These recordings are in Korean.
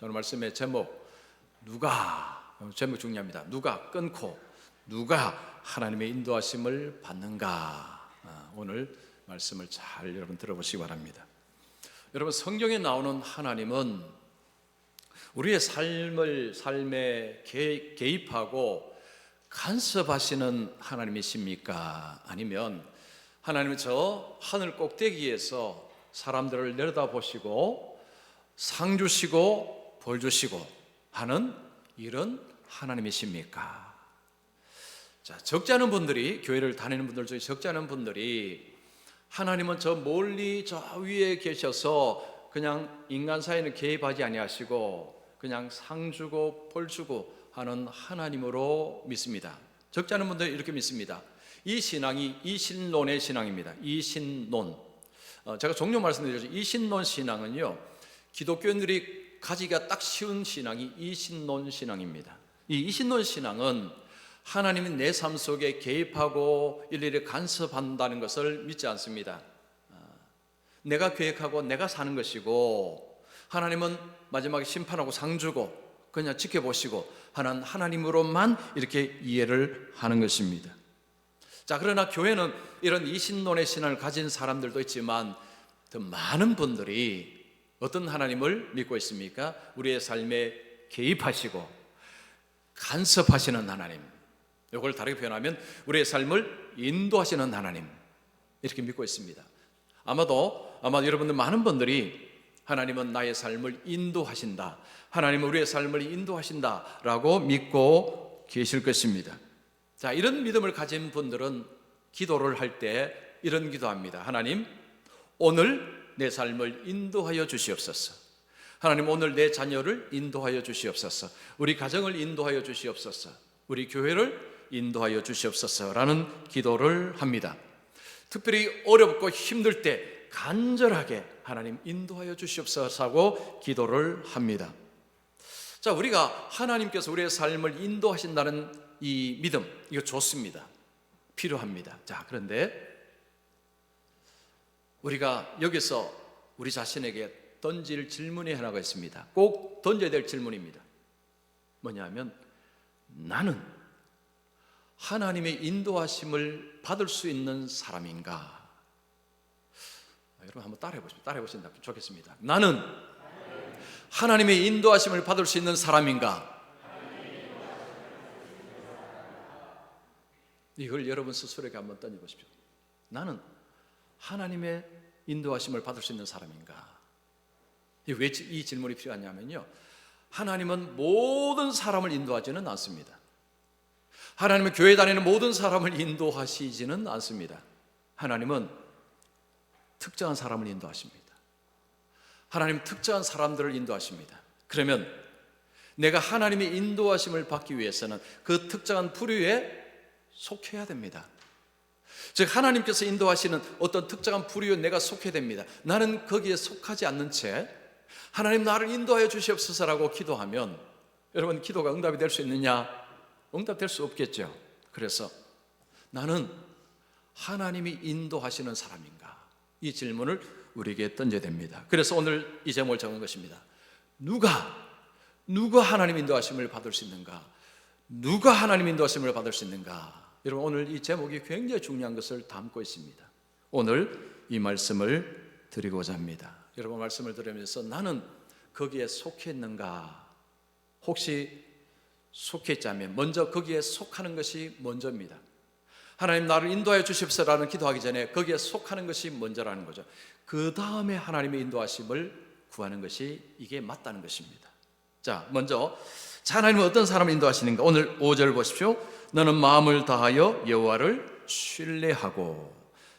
오늘 말씀의 제목, 누가, 제목 중요합니다. 누가 끊고 누가 하나님의 인도하심을 받는가. 오늘 말씀을 잘 여러분 들어보시기 바랍니다. 여러분, 성경에 나오는 하나님은 우리의 삶에 개입하고 간섭하시는 하나님이십니까? 아니면 하나님은 저 하늘 꼭대기에서 사람들을 내려다보시고 상 주시고 벌 주시고 하는 이런 하나님이십니까? 자, 적지 않은 분들이, 교회를 다니는 분들 중에 적지 않은 분들이 하나님은 저 멀리 저 위에 계셔서 그냥 인간 사이는 개입하지 아니하시고 그냥 상 주고 벌 주고 하는 하나님으로 믿습니다. 적지 않은 분들이 이렇게 믿습니다. 이 신앙이 이신론의 신앙입니다. 이신론. 제가 종종 말씀드렸죠. 이신론 신앙은요, 기독교인들이 가지기가 딱 쉬운 신앙이 이신론 신앙입니다. 이 이신론 신앙은 하나님이 내 삶 속에 개입하고 일일이 간섭한다는 것을 믿지 않습니다. 내가 계획하고 내가 사는 것이고 하나님은 마지막에 심판하고 상 주고 그냥 지켜보시고 하는 하나님으로만 이렇게 이해를 하는 것입니다. 자, 그러나 교회는 이런 이신론의 신앙을 가진 사람들도 있지만 더 많은 분들이 어떤 하나님을 믿고 있습니까? 우리의 삶에 개입하시고 간섭하시는 하나님, 이걸 다르게 표현하면 우리의 삶을 인도하시는 하나님, 이렇게 믿고 있습니다. 아마 여러분들 많은 분들이 하나님은 나의 삶을 인도하신다, 하나님은 우리의 삶을 인도하신다 라고 믿고 계실 것입니다. 자, 이런 믿음을 가진 분들은 기도를 할 때 이런 기도합니다. 하나님, 오늘 내 삶을 인도하여 주시옵소서. 하나님, 오늘 내 자녀를 인도하여 주시옵소서. 우리 가정을 인도하여 주시옵소서. 우리 교회를 인도하여 주시옵소서라는 기도를 합니다. 특별히 어렵고 힘들 때 간절하게 하나님 인도하여 주시옵소서라고 기도를 합니다. 자, 우리가 하나님께서 우리의 삶을 인도하신다는 이 믿음, 이거 좋습니다. 필요합니다. 자, 그런데 우리가 여기서 우리 자신에게 던질 질문이 하나가 있습니다. 꼭 던져야 될 질문입니다. 뭐냐면, 나는 하나님의 인도하심을 받을 수 있는 사람인가? 여러분 한번 따라해보시면 좋겠습니다. 나는 하나님의 인도하심을 받을 수 있는 사람인가? 이걸 여러분 스스로에게 한번 던져보십시오. 나는 하나님의 인도하심을 받을 수 있는 사람인가? 왜 이 질문이 필요하냐면요, 하나님은 모든 사람을 인도하지는 않습니다. 하나님은 교회 다니는 모든 사람을 인도하시지는 않습니다. 하나님은 특정한 사람을 인도하십니다. 하나님 특정한 사람들을 인도하십니다. 그러면 내가 하나님의 인도하심을 받기 위해서는 그 특정한 부류에 속해야 됩니다. 즉, 하나님께서 인도하시는 어떤 특정한 부류에 내가 속해야 됩니다. 나는 거기에 속하지 않는 채 하나님 나를 인도하여 주시옵소서라고 기도하면 여러분, 기도가 응답이 될 수 있느냐? 응답될 수 없겠죠. 그래서 나는 하나님이 인도하시는 사람인가? 이 질문을 우리에게 던져야 됩니다. 그래서 오늘 이 제목을 적은 것입니다. 누가 하나님 인도하심을 받을 수 있는가? 누가 하나님 인도하심을 받을 수 있는가? 여러분, 오늘 이 제목이 굉장히 중요한 것을 담고 있습니다. 오늘 이 말씀을 드리고자 합니다. 여러분, 말씀을 들으면서 나는 거기에 속했는가? 혹시 속했자면 먼저 거기에 속하는 것이 먼저입니다. 하나님 나를 인도하여 주십시오라는 기도하기 전에 거기에 속하는 것이 먼저라는 거죠. 그 다음에 하나님의 인도하심을 구하는 것이 이게 맞다는 것입니다. 자, 먼저 하나님은 어떤 사람을 인도하시는가? 오늘 5절 보십시오. 너는 마음을 다하여 여호와를 신뢰하고.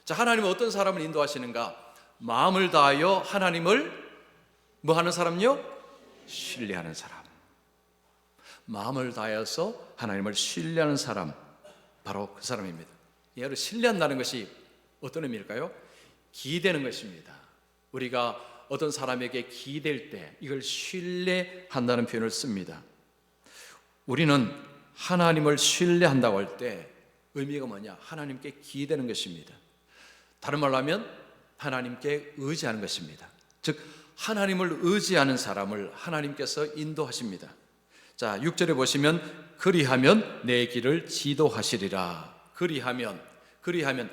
자, 하나님은 어떤 사람을 인도하시는가? 마음을 다하여 하나님을 뭐 하는 사람요? 신뢰하는 사람. 마음을 다하여서 하나님을 신뢰하는 사람, 바로 그 사람입니다. 얘를 신뢰한다는 것이 어떤 의미일까요? 기대는 것입니다. 우리가 어떤 사람에게 기댈 때 이걸 신뢰한다는 표현을 씁니다. 우리는 하나님을 신뢰한다고 할 때 의미가 뭐냐? 하나님께 기대는 것입니다. 다른 말로 하면 하나님께 의지하는 것입니다. 즉 하나님을 의지하는 사람을 하나님께서 인도하십니다. 자, 6절에 보시면 그리하면 내 길을 지도하시리라. 그리하면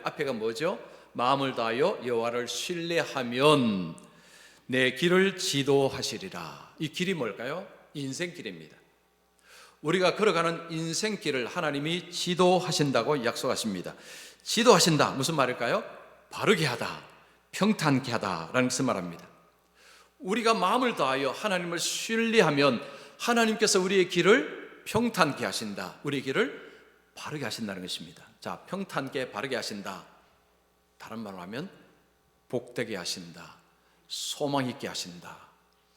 앞에가 뭐죠? 마음을 다하여 여호와를 신뢰하면 내 길을 지도하시리라. 이 길이 뭘까요? 인생길입니다. 우리가 걸어가는 인생길을 하나님이 지도하신다고 약속하십니다. 지도하신다 무슨 말일까요? 바르게 하다, 평탄케 하다라는 것을 말합니다. 우리가 마음을 다하여 하나님을 신뢰하면 하나님께서 우리의 길을 평탄케 하신다, 우리의 길을 바르게 하신다는 것입니다. 자, 평탄케 바르게 하신다, 다른 말로 하면 복되게 하신다, 소망 있게 하신다,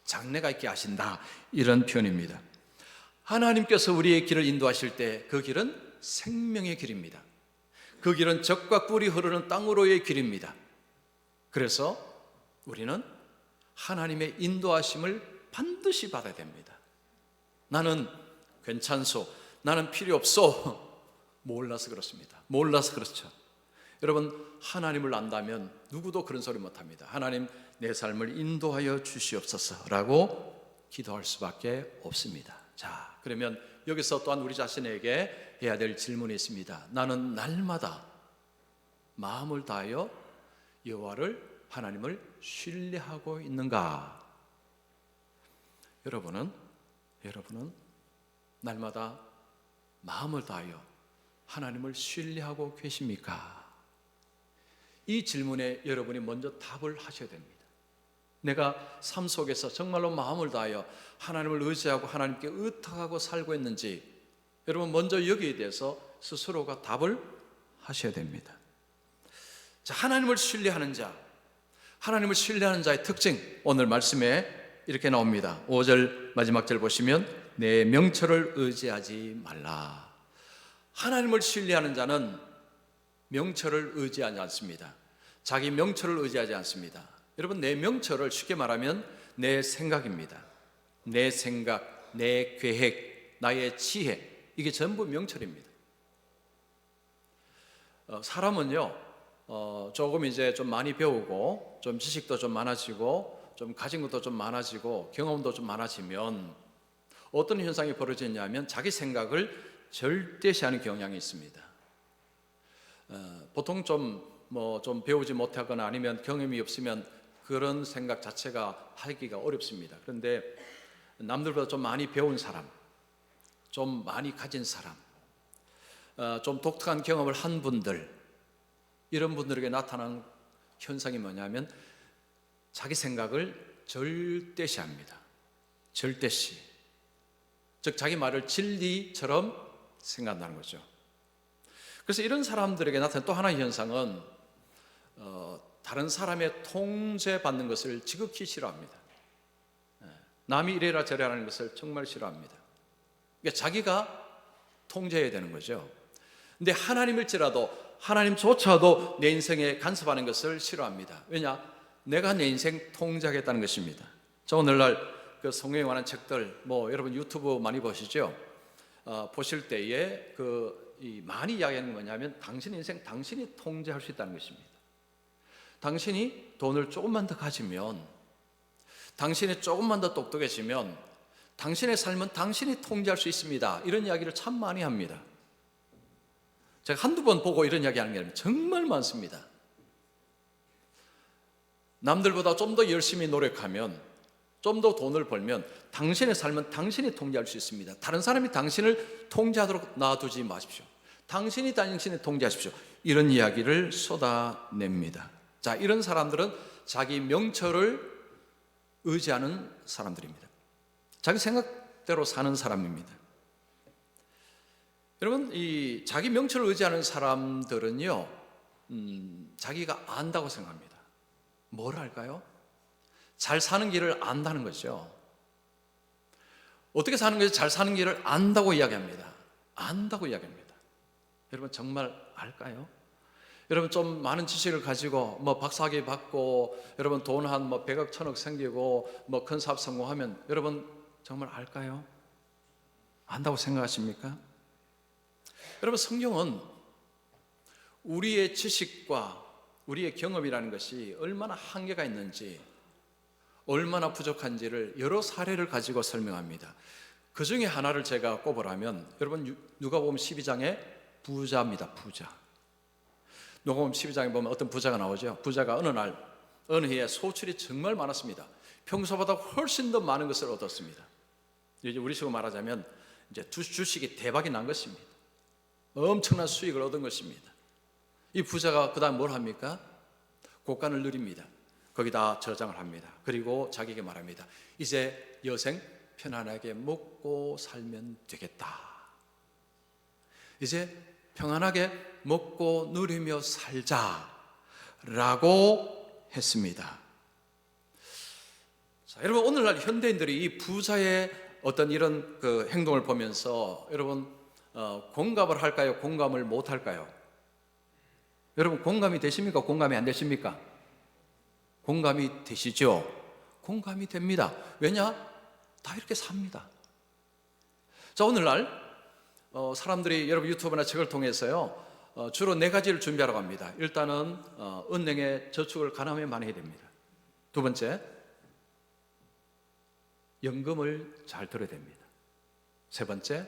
장래가 있게 하신다, 이런 표현입니다. 하나님께서 우리의 길을 인도하실 때 그 길은 생명의 길입니다. 그 길은 젖과 꿀이 흐르는 땅으로의 길입니다. 그래서 우리는 하나님의 인도하심을 반드시 받아야 됩니다. 나는 괜찮소, 나는 필요 없소, 몰라서 그렇습니다. 몰라서 그렇죠. 여러분, 하나님을 안다면 누구도 그런 소리 못합니다. 하나님, 내 삶을 인도하여 주시옵소서라고 기도할 수밖에 없습니다. 자, 그러면 여기서 또한 우리 자신에게 해야 될 질문이 있습니다. 나는 날마다 마음을 다하여 여호와를, 하나님을 신뢰하고 있는가? 여러분은 날마다 마음을 다하여 하나님을 신뢰하고 계십니까? 이 질문에 여러분이 먼저 답을 하셔야 됩니다. 내가 삶 속에서 정말로 마음을 다하여 하나님을 의지하고 하나님께 의탁하고 살고 있는지, 여러분 먼저 여기에 대해서 스스로가 답을 하셔야 됩니다. 자, 하나님을 신뢰하는 자, 하나님을 신뢰하는 자의 특징, 오늘 말씀에 이렇게 나옵니다. 5절 마지막 절 보시면 내 명철을 의지하지 말라. 하나님을 신뢰하는 자는 명철을 의지하지 않습니다. 자기 명철을 의지하지 않습니다. 여러분, 내 명철을 쉽게 말하면 내 생각입니다. 내 생각, 내 계획, 나의 지혜, 이게 전부 명철입니다. 사람은요, 조금 이제 좀 많이 배우고 좀 지식도 좀 많아지고 좀 가진 것도 좀 많아지고 경험도 좀 많아지면 어떤 현상이 벌어지냐면 자기 생각을 절대시하는 경향이 있습니다. 보통 좀 배우지 못하거나 아니면 경험이 없으면 그런 생각 자체가 하기가 어렵습니다. 그런데 남들보다 좀 많이 배운 사람, 좀 많이 가진 사람, 좀 독특한 경험을 한 분들, 이런 분들에게 나타나는 현상이 뭐냐면 자기 생각을 절대시합니다. 절대시. 즉 자기 말을 진리처럼 생각한다는 거죠. 그래서 이런 사람들에게 나타나는 또 하나의 현상은 다른 사람의 통제받는 것을 지극히 싫어합니다. 남이 이래라 저래라 하는 것을 정말 싫어합니다. 그러니까 자기가 통제해야 되는 거죠. 근데 하나님조차도 내 인생에 간섭하는 것을 싫어합니다. 왜냐? 내가 내 인생 통제하겠다는 것입니다. 저 오늘날 그 성경에 관한 책들, 여러분 유튜브 많이 보시죠? 보실 때에 많이 이야기하는 게 뭐냐면 당신 인생 당신이 통제할 수 있다는 것입니다. 당신이 돈을 조금만 더 가지면, 당신이 조금만 더 똑똑해지면 당신의 삶은 당신이 통제할 수 있습니다. 이런 이야기를 참 많이 합니다. 제가 한두 번 보고 이런 이야기 하는 게 아니라 정말 많습니다. 남들보다 좀 더 열심히 노력하면, 좀 더 돈을 벌면 당신의 삶은 당신이 통제할 수 있습니다. 다른 사람이 당신을 통제하도록 놔두지 마십시오. 당신이 당신을 통제하십시오. 이런 이야기를 쏟아냅니다. 자, 이런 사람들은 자기 명철을 의지하는 사람들입니다. 자기 생각대로 사는 사람입니다. 여러분, 이 자기 명철을 의지하는 사람들은요, 자기가 안다고 생각합니다. 뭘 알까요? 잘 사는 길을 안다는 거죠. 어떻게 사는 것이 잘 사는 길을 안다고 이야기합니다. 안다고 이야기합니다. 여러분 정말 알까요? 여러분 좀 많은 지식을 가지고 박사학위 받고 여러분 돈 한 100억 1000억 생기고 큰 사업 성공하면 여러분 정말 알까요? 안다고 생각하십니까? 여러분, 성경은 우리의 지식과 우리의 경험이라는 것이 얼마나 한계가 있는지, 얼마나 부족한지를 여러 사례를 가지고 설명합니다. 그 중에 하나를 제가 꼽으라면, 여러분 누가복음 12장에 부자입니다. 부자. 누가복음 12장에 보면 어떤 부자가 나오죠. 부자가 어느 해에 소출이 정말 많았습니다. 평소보다 훨씬 더 많은 것을 얻었습니다. 이제 우리식으로 말하자면 이제 주식이 대박이 난 것입니다. 엄청난 수익을 얻은 것입니다. 이 부자가 그 다음 뭘 합니까? 곡간을 누립니다. 거기다 저장을 합니다. 그리고 자기에게 말합니다. 이제 여생 편안하게 먹고 살면 되겠다. 이제 평안하게 먹고 누리며 살자라고 했습니다. 자, 여러분 오늘날 현대인들이 이 부자의 어떤 이런 그 행동을 보면서 여러분 공감을 할까요? 공감을 못 할까요? 여러분 공감이 되십니까? 공감이 안 되십니까? 공감이 되시죠? 공감이 됩니다. 왜냐? 다 이렇게 삽니다. 자, 오늘날 사람들이 여러분 유튜브나 책을 통해서요 주로 4가지를 준비하라고 합니다. 일단은 은행에 저축을 가능하면 많이 해야 됩니다. 두 번째, 연금을 잘 들어야 됩니다. 세 번째,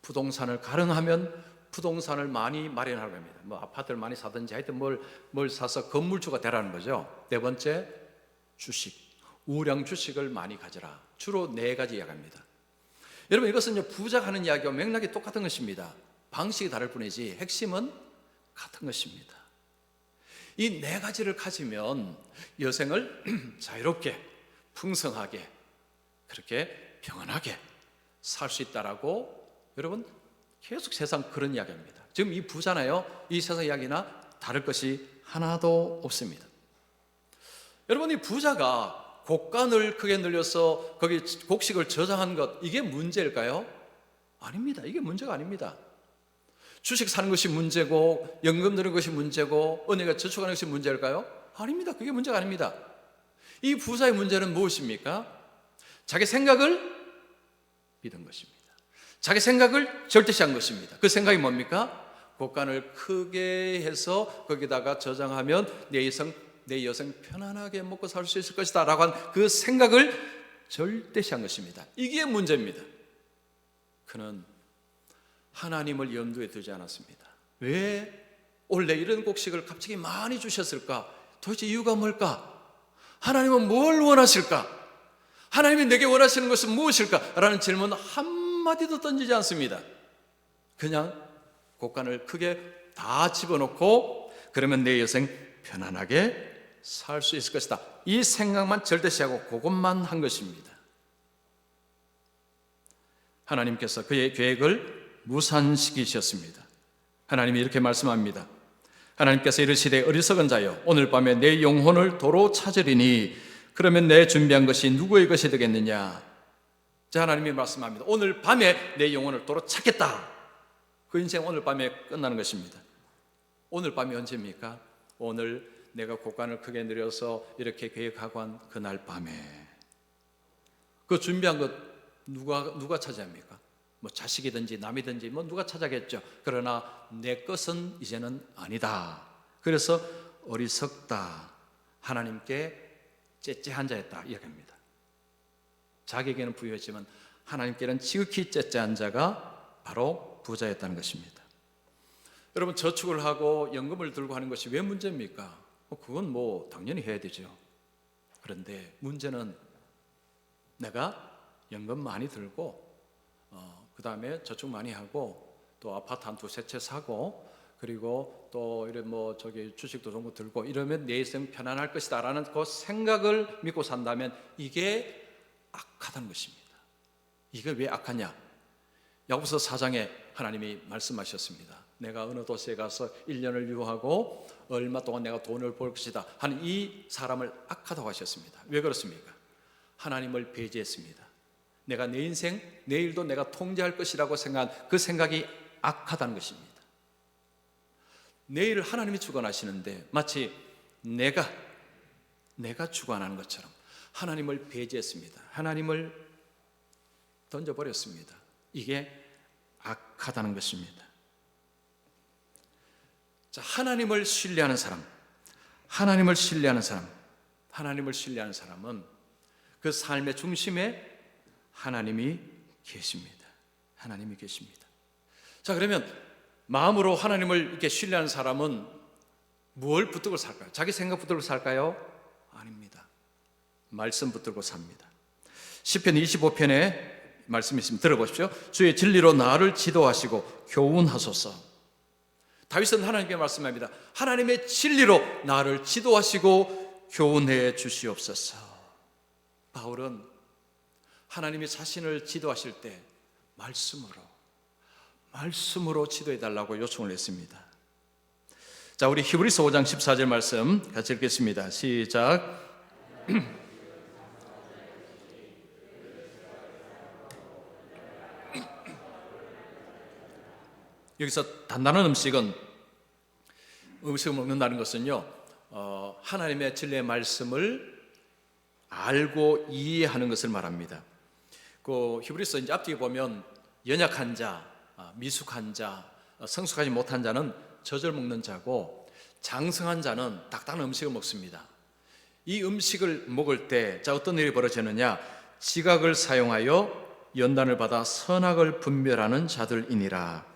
부동산을 가능하면 부동산을 많이 마련하라고 합니다. 뭐 아파트를 많이 사든지 하여튼 뭘 사서 건물주가 되라는 거죠. 네 번째, 주식, 우량 주식을 많이 가져라. 주로 4가지 이야기합니다. 여러분 이것은 부자가 하는 이야기와 맥락이 똑같은 것입니다. 방식이 다를 뿐이지 핵심은 같은 것입니다. 이 4가지를 가지면 여생을 자유롭게 풍성하게 그렇게 평안하게 살 수 있다라고 여러분 계속 세상 그런 이야기입니다. 지금 이 부자나요 이 세상 이야기나 다를 것이 하나도 없습니다. 여러분 이 부자가 곡간을 크게 늘려서 거기 곡식을 저장한 것, 이게 문제일까요? 아닙니다. 이게 문제가 아닙니다. 주식 사는 것이 문제고 연금 드는 것이 문제고 은행에 저축하는 것이 문제일까요? 아닙니다. 그게 문제가 아닙니다. 이 부자의 문제는 무엇입니까? 자기 생각을 믿은 것입니다. 자기 생각을 절대시한 것입니다. 그 생각이 뭡니까? 곡간을 크게 해서 거기다가 저장하면 내 여생 편안하게 먹고 살 수 있을 것이다 라고 한 그 생각을 절대시한 것입니다. 이게 문제입니다. 그는 하나님을 염두에 두지 않았습니다. 왜 원래 이런 곡식을 갑자기 많이 주셨을까? 도대체 이유가 뭘까? 하나님은 뭘 원하실까? 하나님이 내게 원하시는 것은 무엇일까? 라는 질문 한마디도 던지지 않습니다. 그냥 곡간을 크게 다 집어넣고 그러면 내 여생 편안하게 살 수 있을 것이다. 이 생각만 절대시하고 그것만 한 것입니다. 하나님께서 그의 계획을 무산시키셨습니다. 하나님이 이렇게 말씀합니다. 하나님께서 이르시되 어리석은 자여 오늘 밤에 내 영혼을 도로 찾으리니 그러면 내 준비한 것이 누구의 것이 되겠느냐. 자, 하나님이 말씀합니다. 오늘 밤에 내 영혼을 도로 찾겠다. 그 인생 오늘 밤에 끝나는 것입니다. 오늘 밤이 언제입니까? 오늘 내가 곡간을 크게 늘여서 이렇게 계획하고 한 그날 밤에 그 준비한 것 누가 차지합니까? 뭐 자식이든지 남이든지 뭐 누가 차지하겠죠. 그러나 내 것은 이제는 아니다. 그래서 어리석다. 하나님께 째째한 자였다 이야기합니다. 자기에게는 부유했지만 하나님께는 지극히 째째한 자가 바로 부자였다는 것입니다. 여러분 저축을 하고 연금을 들고 하는 것이 왜 문제입니까? 그건 뭐 당연히 해야 되죠. 그런데 문제는 내가 연금 많이 들고 그 다음에 저축 많이 하고 또 아파트 한 두세 채 사고 그리고 또 이래 뭐 저기 주식도 좀 들고 이러면 내 인생 편안할 것이다 라는 그 생각을 믿고 산다면 이게 악하다는 것입니다. 이게 왜 악하냐? 야고보서 4장에 하나님이 말씀하셨습니다. 내가 어느 도시에 가서 1년을 유하고 얼마 동안 내가 돈을 벌 것이다 하는 이 사람을 악하다고 하셨습니다. 왜 그렇습니까? 하나님을 배제했습니다. 내가 내 인생, 내일도 내가 통제할 것이라고 생각한 그 생각이 악하다는 것입니다. 내일을 하나님이 주관하시는데 마치 내가 주관하는 것처럼 하나님을 배제했습니다. 하나님을 던져버렸습니다. 이게 악하다는 것입니다. 자, 하나님을 신뢰하는 사람은 그 삶의 중심에 하나님이 계십니다. 하나님이 계십니다. 자, 그러면 마음으로 하나님을 이렇게 신뢰하는 사람은 뭘 붙들고 살까요? 자기 생각 붙들고 살까요? 아닙니다. 말씀 붙들고 삽니다. 시편 25편에 말씀이 있습니다. 들어보십시오. 주의 진리로 나를 지도하시고 교훈하소서. 다윗은 하나님께 말씀합니다. 하나님의 진리로 나를 지도하시고 교훈해 주시옵소서. 바울은 하나님이 자신을 지도하실 때 말씀으로 지도해 달라고 요청을 했습니다. 자, 우리 히브리서 5장 14절 말씀 같이 읽겠습니다. 시작. 여기서 단단한 음식을 먹는다는 것은요, 하나님의 진리의 말씀을 알고 이해하는 것을 말합니다. 그 히브리서 이제 앞뒤에 보면 연약한 자, 미숙한 자, 성숙하지 못한 자는 젖을 먹는 자고 장성한 자는 딱딱한 음식을 먹습니다. 이 음식을 먹을 때 자, 어떤 일이 벌어지느냐? 지각을 사용하여 연단을 받아 선악을 분별하는 자들이니라.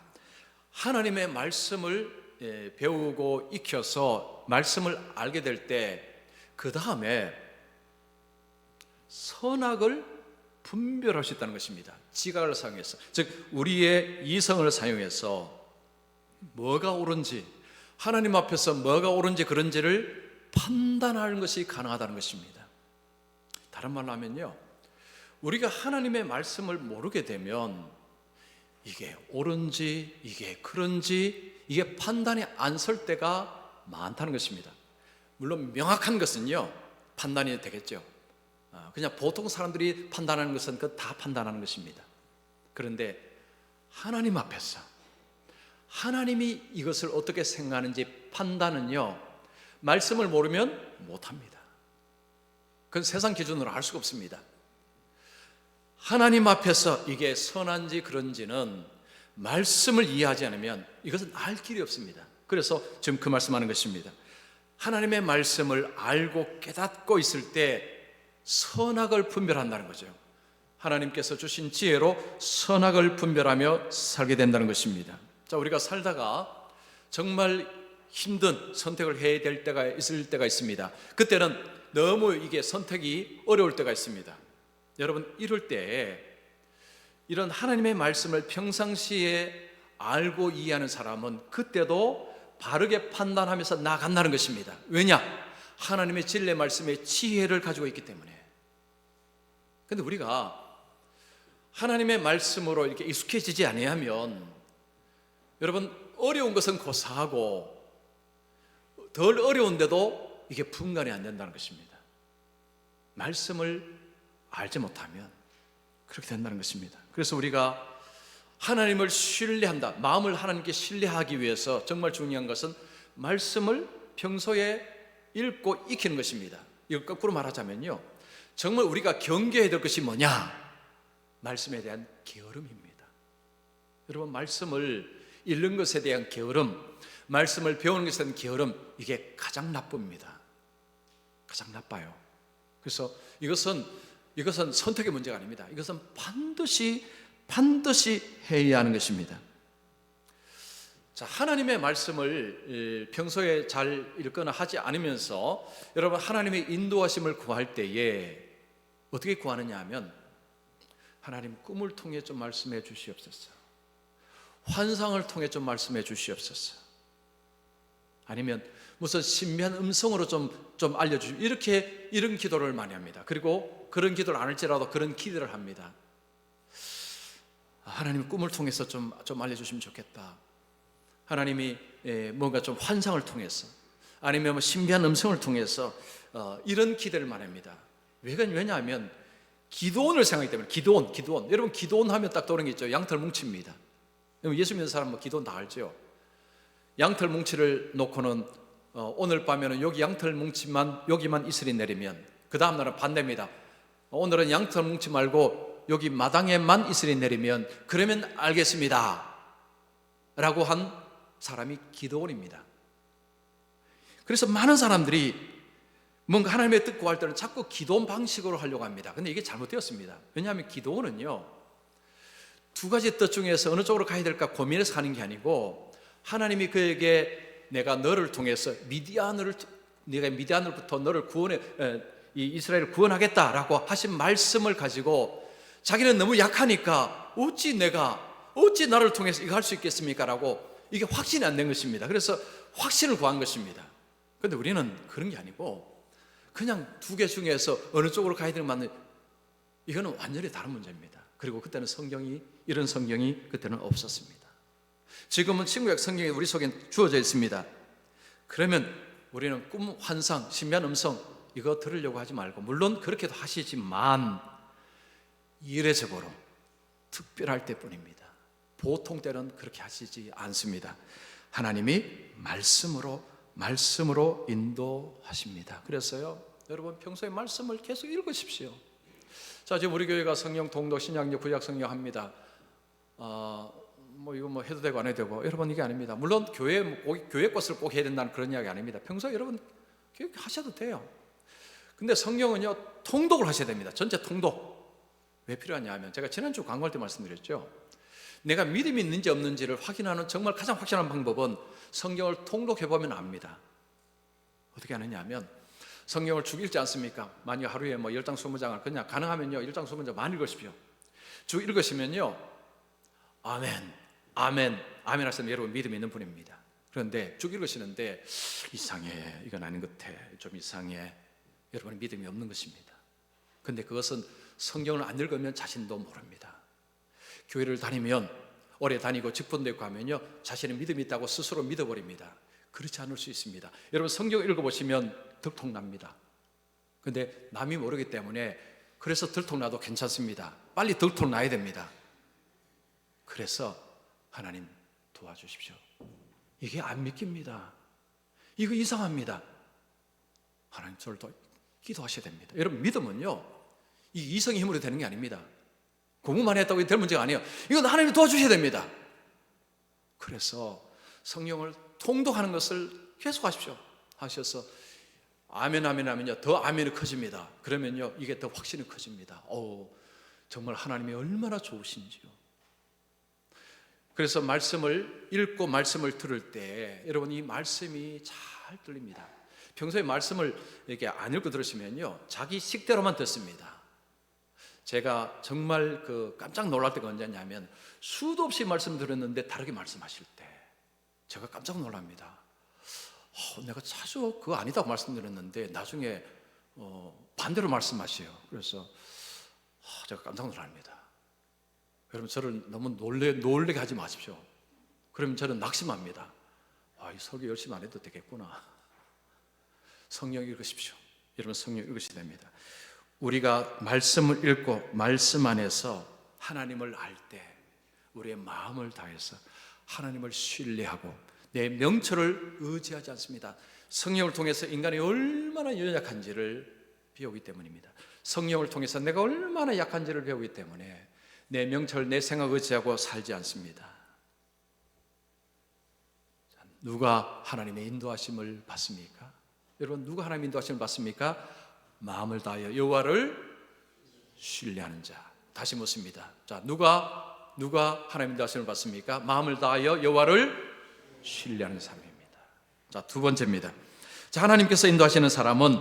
하나님의 말씀을 배우고 익혀서 말씀을 알게 될 때 그 다음에 선악을 분별할 수 있다는 것입니다. 지각을 사용해서, 즉 우리의 이성을 사용해서 뭐가 옳은지, 하나님 앞에서 뭐가 옳은지 그런지를 판단하는 것이 가능하다는 것입니다. 다른 말로 하면요, 우리가 하나님의 말씀을 모르게 되면 이게 옳은지 이게 그런지 이게 판단이 안 설 때가 많다는 것입니다. 물론 명확한 것은요 판단이 되겠죠. 그냥 보통 사람들이 판단하는 것은 그 다 판단하는 것입니다. 그런데 하나님 앞에서 하나님이 이것을 어떻게 생각하는지 판단은요, 말씀을 모르면 못합니다. 그건 세상 기준으로 알 수가 없습니다. 하나님 앞에서 이게 선한지 그런지는 말씀을 이해하지 않으면 이것은 알 길이 없습니다. 그래서 지금 그 말씀하는 것입니다. 하나님의 말씀을 알고 깨닫고 있을 때 선악을 분별한다는 거죠. 하나님께서 주신 지혜로 선악을 분별하며 살게 된다는 것입니다. 자, 우리가 살다가 정말 힘든 선택을 해야 될 때가 있을 때가 있습니다. 그때는 너무 이게 선택이 어려울 때가 있습니다. 여러분, 이럴 때 이런 하나님의 말씀을 평상시에 알고 이해하는 사람은 그때도 바르게 판단하면서 나간다는 것입니다. 왜냐? 하나님의 진리의 말씀에 지혜를 가지고 있기 때문에. 그런데 우리가 하나님의 말씀으로 이렇게 익숙해지지 아니하면 여러분, 어려운 것은 고사하고 덜 어려운데도 이게 분간이 안 된다는 것입니다. 말씀을 알지 못하면 그렇게 된다는 것입니다. 그래서 우리가 하나님을 신뢰한다, 마음을 하나님께 신뢰하기 위해서 정말 중요한 것은 말씀을 평소에 읽고 익히는 것입니다. 이걸 거꾸로 말하자면요, 정말 우리가 경계해야 될 것이 뭐냐? 말씀에 대한 게으름입니다. 여러분, 말씀을 읽는 것에 대한 게으름, 말씀을 배우는 것에 대한 게으름, 이게 가장 나쁩니다. 가장 나빠요. 그래서 이것은 선택의 문제가 아닙니다. 이것은 반드시 해야 하는 것입니다. 자, 하나님의 말씀을 평소에 잘 읽거나 하지 않으면서 여러분, 하나님의 인도하심을 구할 때에 어떻게 구하느냐 하면, 하나님, 꿈을 통해 좀 말씀해 주시옵소서, 환상을 통해 좀 말씀해 주시옵소서, 아니면 무슨 신비한 음성으로 좀 알려주시오, 이런 기도를 많이 합니다. 그리고 그런 기도를 안 할지라도 그런 기도를 합니다. 하나님, 꿈을 통해서 좀 알려주시면 좋겠다. 하나님이 뭔가 좀 환상을 통해서, 아니면 뭐 신비한 음성을 통해서 이런 기도를 많이 합니다. 왜냐하면 기도원을 생각하기 때문에. 기도원. 여러분, 기도원 하면 딱 떠오르는 게 있죠. 양털 뭉치입니다. 예수 믿는 사람 기도원 다 알죠. 양털 뭉치를 놓고는 오늘 밤에는 여기 양털 뭉치만 여기만 이슬이 내리면 그 다음 날은 반대입니다. 오늘은 양털 뭉치 말고 여기 마당에만 이슬이 내리면 그러면 알겠습니다 라고 한 사람이 기도원입니다. 그래서 많은 사람들이 뭔가 하나님의 뜻 구할 때는 자꾸 기도원 방식으로 하려고 합니다. 근데 이게 잘못되었습니다. 왜냐하면 기도원은요, 두 가지 뜻 중에서 어느 쪽으로 가야 될까 고민해서 하는 게 아니고, 하나님이 그에게 내가 너를 통해서 네가 미디안으로부터 너를 구원해, 이 이스라엘을 구원하겠다라고 하신 말씀을 가지고 자기는 너무 약하니까 어찌 나를 통해서 이거 할 수 있겠습니까? 라고 이게 확신이 안 된 것입니다. 그래서 확신을 구한 것입니다. 그런데 우리는 그런 게 아니고 그냥 두 개 중에서 어느 쪽으로 가야 되는 맞는, 이거는 완전히 다른 문제입니다. 그리고 그때는 이런 성경이 그때는 없었습니다. 지금은 신구약 성경이 우리 속에 주어져 있습니다. 그러면 우리는 꿈, 환상, 신비한 음성 이거 들으려고 하지 말고, 물론 그렇게도 하시지만 이례적으로 특별할 때뿐입니다. 보통 때는 그렇게 하시지 않습니다. 하나님이 말씀으로 인도하십니다. 그래서요, 여러분 평소에 말씀을 계속 읽으십시오. 자, 지금 우리 교회가 성령 통독, 신약력, 구약 성령 합니다. 이거 해도 되고 안 해도 되고, 여러분 이게 아닙니다. 물론 교회 것을 꼭 해야 된다는 그런 이야기 아닙니다. 평소에 여러분 하셔도 돼요. 근데 성경은요, 통독을 하셔야 됩니다. 전체 통독. 왜 필요하냐 하면, 제가 지난주 강의할 때 말씀드렸죠. 내가 믿음이 있는지 없는지를 확인하는 정말 가장 확실한 방법은 성경을 통독해보면 압니다. 어떻게 하느냐 하면, 성경을 쭉 읽지 않습니까? 만약 하루에 10장 20장을 그냥 가능하면요 10장 20장 많이 읽으십시오. 쭉 읽으시면요, 아멘 하시면 여러분 믿음이 있는 분입니다. 그런데 쭉 읽으시는데 이상해, 이건 아닌 것 같아, 좀 이상해, 여러분은 믿음이 없는 것입니다. 그런데 그것은 성경을 안 읽으면 자신도 모릅니다. 교회를 다니면 오래 다니고 직분도 있고 하면요, 자신의 믿음이 있다고 스스로 믿어버립니다. 그렇지 않을 수 있습니다. 여러분 성경 읽어보시면 들통납니다. 그런데 남이 모르기 때문에, 그래서 들통나도 괜찮습니다. 빨리 들통나야 됩니다. 그래서 하나님 도와주십시오. 이게 안 믿깁니다. 이거 이상합니다. 하나님 저를 기도하셔야 됩니다. 여러분 믿음은요, 이 이성의 힘으로 되는 게 아닙니다. 공부만 했다고 될 문제가 아니에요. 이건 하나님이 도와주셔야 됩니다. 그래서 성령을 통독하는 것을 계속 하십시오. 하셔서 아멘 하면요 더 아멘이 커집니다. 그러면요 이게 더 확신이 커집니다. 정말 하나님이 얼마나 좋으신지요. 그래서 말씀을 읽고 말씀을 들을 때 여러분 이 말씀이 잘 들립니다. 평소에 말씀을 이렇게 안 읽고 들으시면요 자기 식대로만 듣습니다. 제가 정말 깜짝 놀랄 때가 언제냐면, 수도 없이 말씀 들었는데 다르게 말씀하실 때 제가 깜짝 놀랍니다. 내가 자주 그거 아니다고 말씀드렸는데 나중에 반대로 말씀하셔요. 그래서 제가 깜짝 놀랍니다. 여러분 저를 너무 놀래게 하지 마십시오. 그러면 저는 낙심합니다. 이 설교 열심히 안 해도 되겠구나. 성경 읽으십시오. 여러분 성경 읽으셔야 됩니다. 우리가 말씀을 읽고 말씀 안에서 하나님을 알 때 우리의 마음을 다해서 하나님을 신뢰하고 내 명철을 의지하지 않습니다. 성령을 통해서 인간이 얼마나 연약한지를 배우기 때문입니다. 성령을 통해서 내가 얼마나 약한지를 배우기 때문에 내 명철, 내 생각 의지하고 살지 않습니다. 누가 하나님의 인도하심을 받습니까? 여러분 누가 하나님의 인도하심을 받습니까? 마음을 다하여 여호와를 신뢰하는 자. 다시 묻습니다. 자, 누가 하나님의 인도하심을 받습니까? 마음을 다하여 여호와를 신뢰하는 사람입니다. 자, 두 번째입니다. 자, 하나님께서 인도하시는 사람은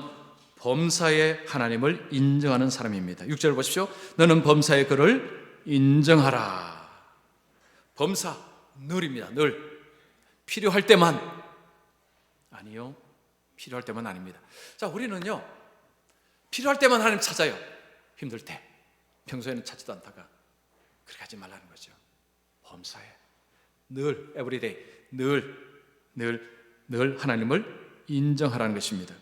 범사에 하나님을 인정하는 사람입니다. 6절 보십시오. 너는 범사에 그를 인정하라. 범사, 늘입니다. 늘. 필요할 때만. 아니요. 필요할 때만 아닙니다. 자, 우리는요 필요할 때만 하나님 찾아요. 힘들 때. 평소에는 찾지도 않다가. 그렇게 하지 말라는 거죠. 범사에 늘, 에브리데이, 늘 하나님을 인정하라는 것입니다.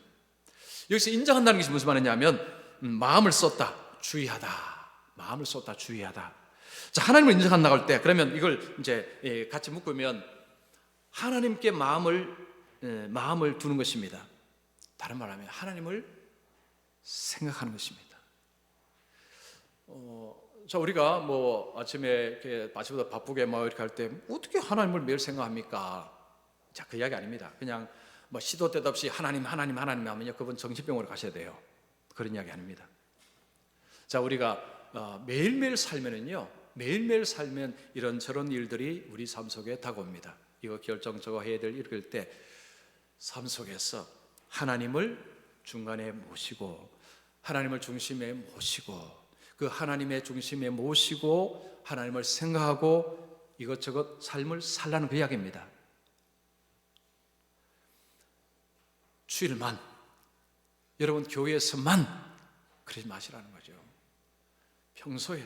여기서 인정한다는 것이 무슨 말이냐면 마음을 쏟다, 주의하다. 마음을 쏟다, 주의하다. 자, 하나님을 인정한다고 할 때 그러면 이걸 이제 같이 묶으면 하나님께 마음을 두는 것입니다. 다른 말하면 하나님을 생각하는 것입니다. 자, 우리가 아침에 이렇게 아침보다 바쁘게 이렇게 할 때 어떻게 하나님을 매일 생각합니까? 자, 그 이야기 아닙니다. 그냥 뭐 시도 때도 없이 하나님 하나님 하나님 하면요, 그분 정신병원에 가셔야 돼요. 그런 이야기 아닙니다. 자, 우리가 매일매일 살면은요, 매일매일 살면 이런저런 일들이 우리 삶 속에 다가옵니다. 이거 결정적으로 해야 될 일일 때 삶 속에서 하나님을 중간에 모시고, 하나님을 중심에 모시고, 그 하나님의 중심에 모시고 하나님을 생각하고 이것저것 삶을 살라는 그 이야기입니다. 주일만, 여러분 교회에서만 그러지 마시라는 거죠. 평소에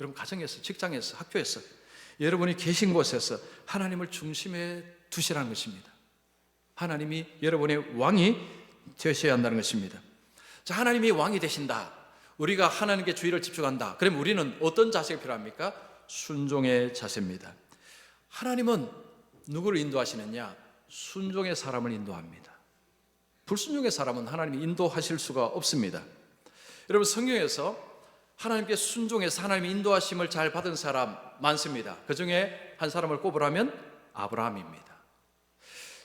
여러분 가정에서, 직장에서, 학교에서, 여러분이 계신 곳에서 하나님을 중심에 두시라는 것입니다. 하나님이 여러분의 왕이 되셔야 한다는 것입니다. 자, 하나님이 왕이 되신다, 우리가 하나님께 주의를 집중한다. 그럼 우리는 어떤 자세가 필요합니까? 순종의 자세입니다. 하나님은 누구를 인도하시느냐? 순종의 사람을 인도합니다. 불순종의 사람은 하나님이 인도하실 수가 없습니다. 여러분, 성경에서 하나님께 순종해서 하나님의 인도하심을 잘 받은 사람 많습니다. 그 중에 한 사람을 꼽으라면 아브라함입니다.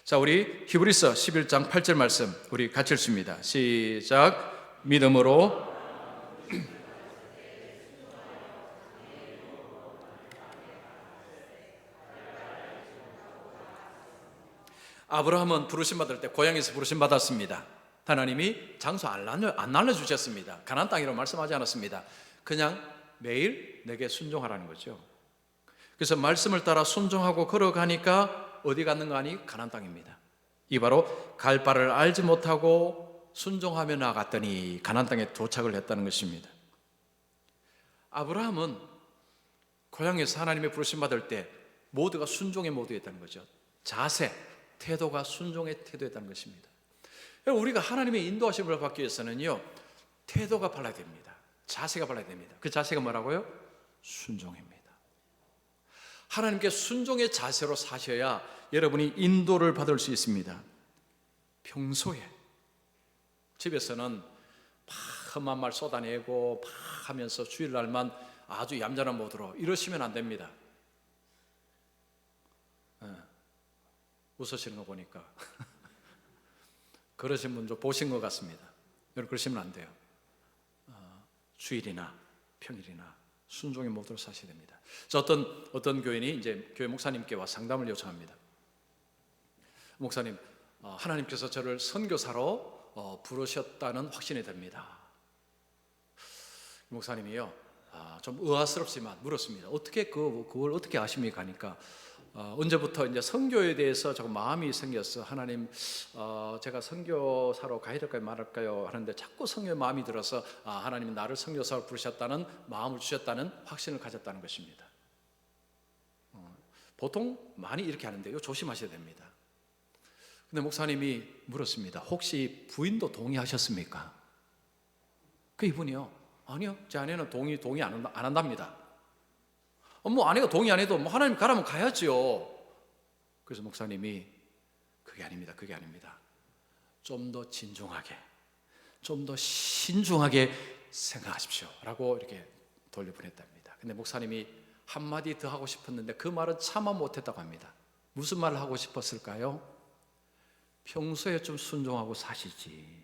자, 우리 히브리서 11장 8절 말씀 우리 같이 읽습니다. 시작. 믿음으로 아브라함은 부르심 받을 때 고향에서 부르심 받았습니다. 하나님이 장소 안 날려주셨습니다. 가나안 땅이라고 말씀하지 않았습니다. 그냥 매일 내게 순종하라는 거죠. 그래서 말씀을 따라 순종하고 걸어가니까 어디 갔는가 하니 가나안 땅입니다. 이 바로 갈 바를 알지 못하고 순종하며 나갔더니 가나안 땅에 도착을 했다는 것입니다. 아브라함은 고향에서 하나님의 부르심 받을 때 모두가 순종의 모두였다는 거죠. 자세, 태도가 순종의 태도였다는 것입니다. 우리가 하나님의 인도하심을 받기 위해서는요, 태도가 발라야 됩니다. 자세가 발라야 됩니다. 그 자세가 뭐라고요? 순종입니다. 하나님께 순종의 자세로 사셔야 여러분이 인도를 받을 수 있습니다. 평소에 집에서는 험한 말 쏟아내고 하면서 주일날만 아주 얌전한 모드로 이러시면 안 됩니다. 웃으시는 거 보니까 그러신 분 좀 보신 것 같습니다. 여러분, 그러시면 안 돼요. 주일이나 평일이나 순종의 모드로 사셔야 됩니다. 자, 어떤 교인이 이제 교회 목사님께 와 상담을 요청합니다. 목사님, 하나님께서 저를 선교사로 부르셨다는 확신이 됩니다. 목사님이요, 좀 의아스럽지만 물었습니다. 어떻게 그걸 어떻게 아십니까? 하니까 언제부터 이제 선교에 대해서 조금 마음이 생겼어. 하나님, 제가 선교사로 가야 될까요, 말할까요? 하는데 자꾸 선교의 마음이 들어서 하나님이 나를 선교사로 부르셨다는 마음을 주셨다는 확신을 가졌다는 것입니다. 보통 많이 이렇게 하는데요, 조심하셔야 됩니다. 근데 목사님이 물었습니다. 혹시 부인도 동의하셨습니까? 그 이분이요, 아니요, 제 아내는 동의 안 한답니다. 뭐 아내가 동의 안 해도 뭐 하나님 가라면 가야지요. 그래서 목사님이 그게 아닙니다. 좀 더 진중하게, 좀 더 신중하게 생각하십시오 라고 이렇게 돌려보냈답니다. 근데 목사님이 한마디 더 하고 싶었는데 그 말은 차마 못했다고 합니다. 무슨 말을 하고 싶었을까요? 평소에 좀 순종하고 사시지.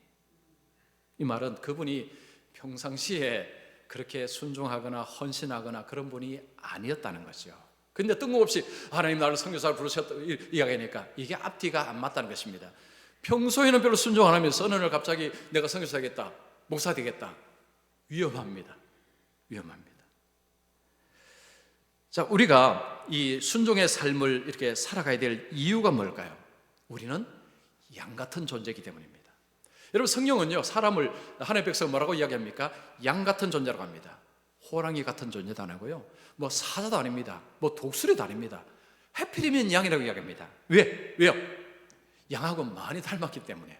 이 말은 그분이 평상시에 그렇게 순종하거나 헌신하거나 그런 분이 아니었다는 거죠. 근데 뜬금없이 하나님 나를 선교사로 부르셨다 이야기하니까 이게 앞뒤가 안 맞다는 것입니다. 평소에는 별로 순종 안 하면서 어느 날 갑자기 내가 선교사 되겠다, 목사 되겠다. 위험합니다. 자, 우리가 이 순종의 삶을 이렇게 살아가야 될 이유가 뭘까요? 우리는 양 같은 존재이기 때문입니다. 여러분, 성경은요, 사람을, 하나님의 백성을 뭐라고 이야기합니까? 양 같은 존재라고 합니다. 호랑이 같은 존재도 아니고요, 뭐 사자도 아닙니다. 뭐 독수리도 아닙니다. 해필이면 양이라고 이야기합니다. 왜요? 양하고 많이 닮았기 때문에.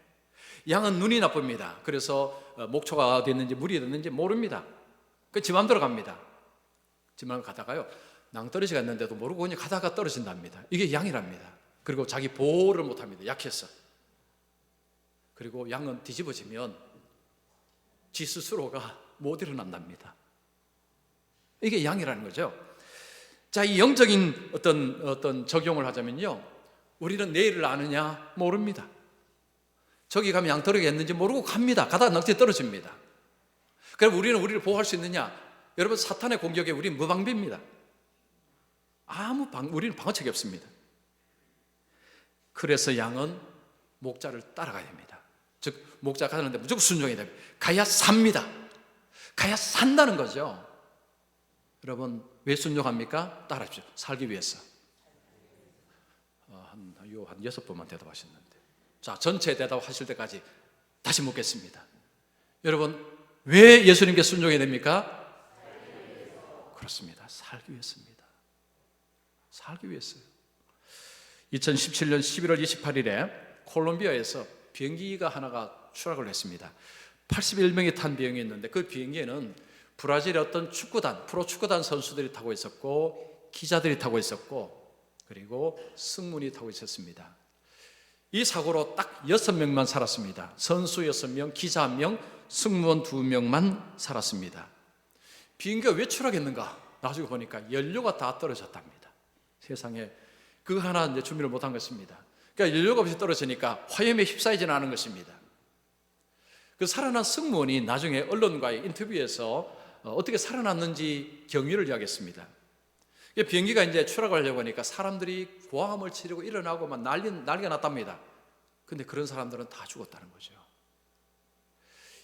양은 눈이 나쁩니다. 그래서 목초가 어디 있는지 물이 어디 있는지 모릅니다. 그 지 맘대로 갑니다. 지 맘대로 가다가요, 낭떠러지가 있는데도 모르고 그냥 가다가 떨어진답니다. 이게 양이랍니다. 그리고 자기 보호를 못합니다. 약해서. 그리고 양은 뒤집어지면 지 스스로가 못 일어난답니다. 이게 양이라는 거죠. 자, 이 영적인 어떤 적용을 하자면요, 우리는 내일을 아느냐? 모릅니다. 저기 가면 양털이 있는지 모르고 갑니다. 가다가 넋이 떨어집니다. 그럼 우리는 우리를 보호할 수 있느냐? 여러분, 사탄의 공격에 우리는 무방비입니다. 우리는 방어책이 없습니다. 그래서 양은 목자를 따라가야 됩니다. 즉 목자가 가는데 무조건 순종해야 됩니다. 가야 삽니다. 가야 산다는 거죠. 여러분, 왜 순종합니까? 따라하십시오. 살기 위해서. 한 6번만 대답하셨는데, 자, 전체 대답하실 때까지 다시 묻겠습니다. 여러분, 왜 예수님께 순종해야 됩니까? 그렇습니다. 살기 위해서입니다. 살기 위해서요. 2017년 11월 28일에 콜롬비아에서 비행기가 하나가 추락을 했습니다. 81명이 탄 비행기였는데 그 비행기에는 브라질의 어떤 축구단, 프로축구단 선수들이 타고 있었고 기자들이 타고 있었고 그리고 승무원이 타고 있었습니다. 이 사고로 딱 6명만 살았습니다. 선수 6명, 기자 1명, 승무원 2명만 살았습니다. 비행기가 왜 추락했는가? 나중에 보니까 연료가 다 떨어졌답니다. 세상에 그거 하나 이제 준비를 못한 것입니다. 그러니까 연료가 없이 떨어지니까 화염에 휩싸이지는 않은 것입니다. 그 살아난 승무원이 나중에 언론과의 인터뷰에서 어떻게 살아났는지 경위를 이야기했습니다. 비행기가 이제 추락을 하려고 하니까 사람들이 고함을 치르고 일어나고 막 난리가 났답니다. 근데 그런 사람들은 다 죽었다는 거죠.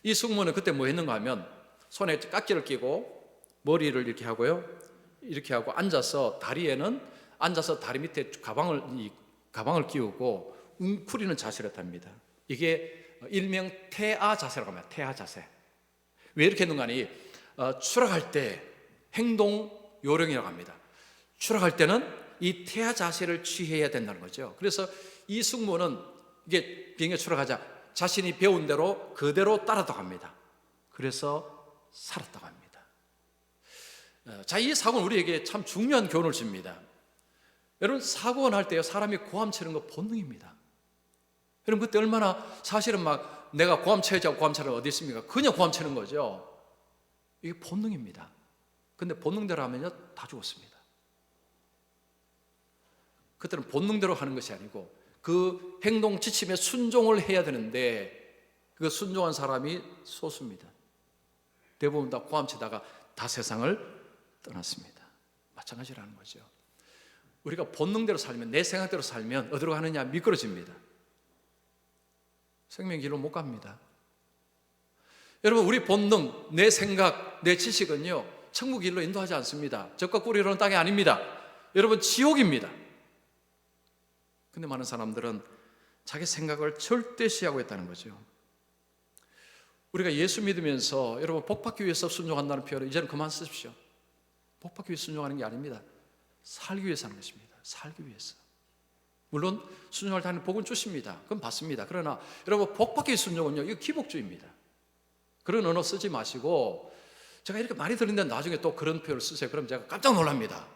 이 승무원은 그때 뭐 했는가 하면 손에 깍지를 끼고 머리를 이렇게 하고요, 이렇게 하고 다리에는 앉아서 다리 밑에 가방을 끼우고 웅크리는 자세를 합니다. 이게 일명 태아 자세라고 합니다. 태아 자세. 왜 이렇게 했는가 하니 추락할 때 행동 요령이라고 합니다. 추락할 때는 이 태아 자세를 취해야 된다는 거죠. 그래서 이 승무원은 이게 비행기가 추락하자 자신이 배운 대로 그대로 따랐다고 합니다. 그래서 살았다고 합니다. 자, 이 사고는 우리에게 참 중요한 교훈을 줍니다. 여러분, 사고가 날 때요, 사람이 고함 치는 거 본능입니다. 여러분, 그때 얼마나 사실은 막 내가 고함 쳐야지 하고 고함 치는 어디 있습니까? 그냥 고함 치는 거죠. 이게 본능입니다. 근데 본능대로 하면요, 다 죽었습니다. 그때는 본능대로 하는 것이 아니고 그 행동 지침에 순종을 해야 되는데 그 순종한 사람이 소수입니다. 대부분 다 고함 치다가 다 세상을 떠났습니다. 마찬가지라는 거죠. 우리가 본능대로 살면, 내 생각대로 살면 어디로 가느냐? 미끄러집니다. 생명의 길로 못 갑니다. 여러분, 우리 본능, 내 생각, 내 지식은요, 천국 길로 인도하지 않습니다. 적과 꿀이 흐르는 땅이 아닙니다. 여러분, 지옥입니다. 근데 많은 사람들은 자기 생각을 절대시하고 있다는 거죠. 우리가 예수 믿으면서 여러분 복받기 위해서 순종한다는 표현을 이제는 그만 쓰십시오. 복받기 위해서 순종하는 게 아닙니다. 살기 위해서 하는 것입니다. 살기 위해서. 물론 순종할 때 하는 복은 주십니다. 그건 받습니다. 그러나 여러분, 복받기 위해서 순종은요, 이거 기복주의입니다. 그런 언어 쓰지 마시고, 제가 이렇게 많이 들었는데 나중에 또 그런 표현을 쓰세요. 그럼 제가 깜짝 놀랍니다.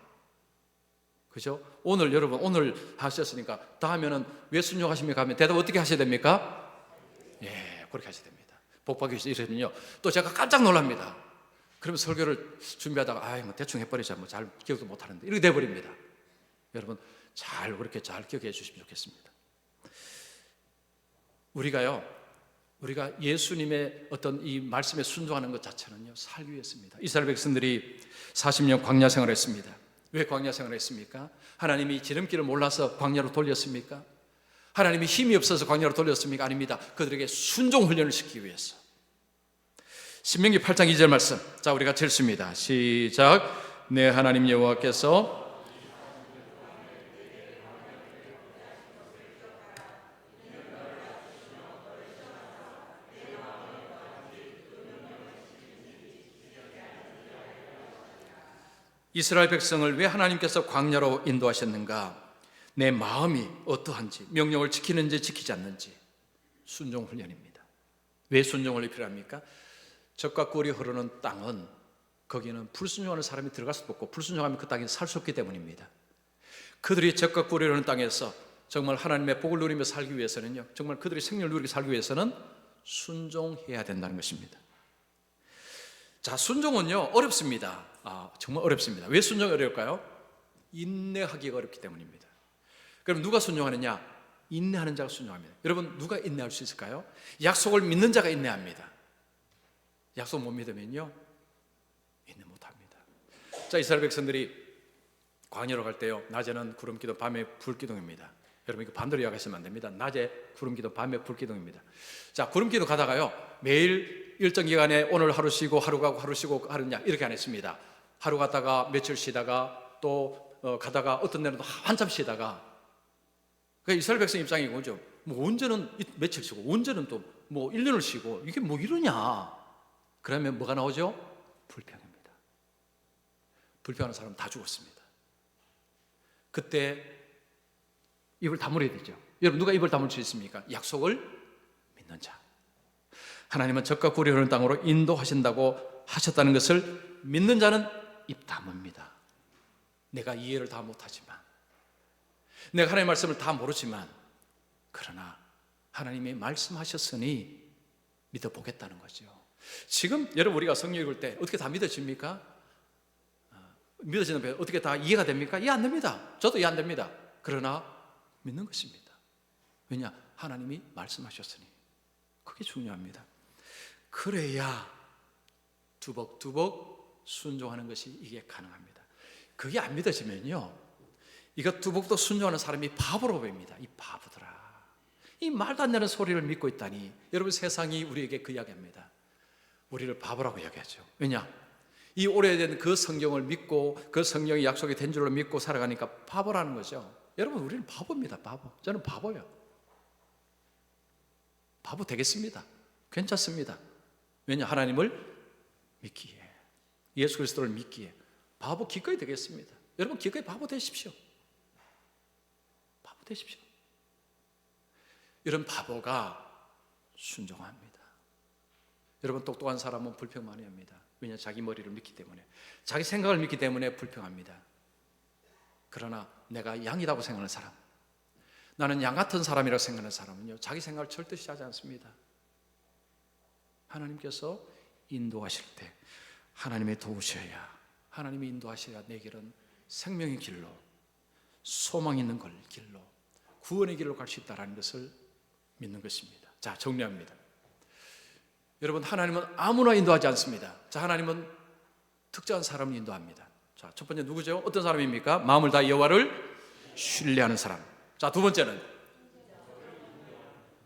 그죠? 오늘 여러분, 오늘 하셨으니까 다음에는 왜 순종하십니까? 하면 대답 어떻게 하셔야 됩니까? 예, 그렇게 하셔야 됩니다. 복받기 위해서 이러면요, 또 제가 깜짝 놀랍니다. 그러면 설교를 준비하다가 뭐 대충 해버리자, 뭐 잘 기억도 못하는데 이렇게 돼버립니다. 여러분, 그렇게 잘 기억해 주시면 좋겠습니다. 우리가 예수님의 어떤 이 말씀에 순종하는 것 자체는요, 살기 위해서입니다. 이스라엘 백성들이 40년 광야 생활을 했습니다. 왜 광야 생활을 했습니까? 하나님이 지름길을 몰라서 광야로 돌렸습니까? 하나님이 힘이 없어서 광야로 돌렸습니까? 아닙니다. 그들에게 순종 훈련을 시키기 위해서. 신명기 8장 2절 말씀, 자, 우리 같이 읽습니다. 시작. 내 하나님 여호와께서 이스라엘 백성을 왜 하나님께서 광야로 인도하셨는가? 내 마음이 어떠한지, 명령을 지키는지 지키지 않는지, 순종 훈련입니다. 왜 순종을 필요합니까? 적과 꿀이 흐르는 땅은, 거기는 불순종하는 사람이 들어갈 수도 없고 불순종하면 그 땅에 살 수 없기 때문입니다. 그들이 적과 꿀이 흐르는 땅에서 정말 하나님의 복을 누리며 살기 위해서는요, 정말 그들이 생명을 누리게 살기 위해서는 순종해야 된다는 것입니다. 자, 순종은요, 어렵습니다. 정말 어렵습니다. 왜 순종이 어려울까요? 인내하기가 어렵기 때문입니다. 그럼 누가 순종하느냐? 인내하는 자가 순종합니다. 여러분, 누가 인내할 수 있을까요? 약속을 믿는 자가 인내합니다. 약속 못 믿으면요, 인내 못합니다. 자, 이스라엘 백성들이 광야로 갈 때요, 낮에는 구름기둥, 밤에 불기둥입니다. 여러분, 이거 반대로 이야기하시면 안 됩니다. 낮에 구름기둥, 밤에 불기둥입니다. 자, 구름기둥 가다가요, 매일 일정 기간에 오늘 하루 쉬고 하루 가고 하루 쉬고 하루냐, 이렇게 안 했습니다. 하루 갔다가 며칠 쉬다가 또 가다가 어떤 날은 또 한참 쉬다가. 그러니까 이스라엘 백성 입장이 뭐죠? 뭐 언제는 며칠 쉬고 언제는 또 뭐 1년을 쉬고, 이게 뭐 이러냐? 그러면 뭐가 나오죠? 불평입니다. 불평하는 사람 다 죽었습니다. 그때 입을 다물어야 되죠. 여러분, 누가 입을 다물 수 있습니까? 약속을 믿는 자. 하나님은 적과 꿀이 흐르는 땅으로 인도하신다고 하셨다는 것을 믿는 자는 입 다뭅니다. 내가 이해를 다 못하지만, 내가 하나님의 말씀을 다 모르지만, 그러나 하나님이 말씀하셨으니 믿어보겠다는 거죠. 지금 여러분, 우리가 성경 읽을 때 어떻게 다 믿어집니까? 믿어지는 배 어떻게 다 이해가 됩니까? 이해 안 됩니다. 저도 이해 안 됩니다. 그러나 믿는 것입니다. 왜냐? 하나님이 말씀하셨으니. 그게 중요합니다. 그래야 두벅두벅 순종하는 것이 이게 가능합니다. 그게 안 믿어지면요, 이거 두벅두벅 순종하는 사람이 바보로 보입니다. 이 바보들아, 이 말도 안 되는 소리를 믿고 있다니. 여러분, 세상이 우리에게 그 이야기합니다. 우리를 바보라고 이야기하죠. 왜냐? 이 오래된 그 성경을 믿고 그 성경이 약속이 된 줄로 믿고 살아가니까 바보라는 거죠. 여러분, 우리는 바보입니다. 바보. 저는 바보예요. 바보 되겠습니다. 괜찮습니다. 왜냐? 하나님을 믿기에, 예수 그리스도를 믿기에 바보 기꺼이 되겠습니다. 여러분, 기꺼이 바보 되십시오. 바보 되십시오. 이런 바보가 순종합니다. 여러분, 똑똑한 사람은 불평 많이 합니다. 왜냐? 자기 머리를 믿기 때문에, 자기 생각을 믿기 때문에 불평합니다. 그러나 내가 양이라고 생각하는 사람, 나는 양 같은 사람이라고 생각하는 사람은요, 자기 생각을 절대 하지 않습니다. 하나님께서 인도하실 때 하나님의 도우셔야, 하나님이 인도하셔야 내 길은 생명의 길로, 소망 있는 걸 길로, 구원의 길로 갈 수 있다는 것을 믿는 것입니다. 자, 정리합니다. 여러분, 하나님은 아무나 인도하지 않습니다. 자, 하나님은 특정한 사람을 인도합니다. 자, 첫 번째 누구죠? 어떤 사람입니까? 마음을 다해 여호와를 신뢰하는 사람. 자, 두 번째는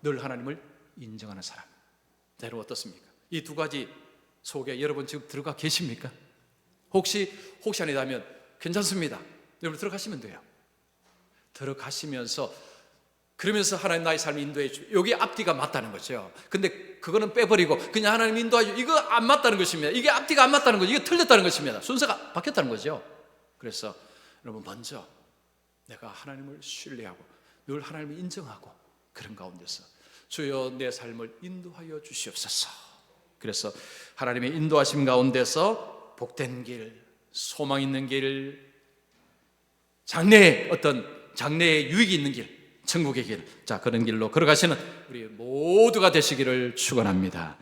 늘 하나님을 인정하는 사람. 자, 여러분, 어떻습니까? 이 두 가지 속에 여러분 지금 들어가 계십니까? 혹시 아니다면 괜찮습니다. 여러분, 들어가시면 돼요. 들어가시면서, 그러면서 하나님 나의 삶을 인도해 주. 여기 앞뒤가 맞다는 거죠. 근데 그거는 빼버리고 그냥 하나님 인도해 주. 이거 안 맞다는 것입니다. 이게 앞뒤가 안 맞다는 거죠. 이게 틀렸다는 것입니다. 순서가 바뀌었다는 거죠. 그래서 여러분, 먼저 내가 하나님을 신뢰하고 늘 하나님을 인정하고, 그런 가운데서 주여 내 삶을 인도하여 주시옵소서. 그래서 하나님의 인도하심 가운데서 복된 길, 소망 있는 길, 장래에 유익이 있는 길, 천국의 길, 자, 그런 길로 걸어가시는 우리 모두가 되시기를 축원합니다.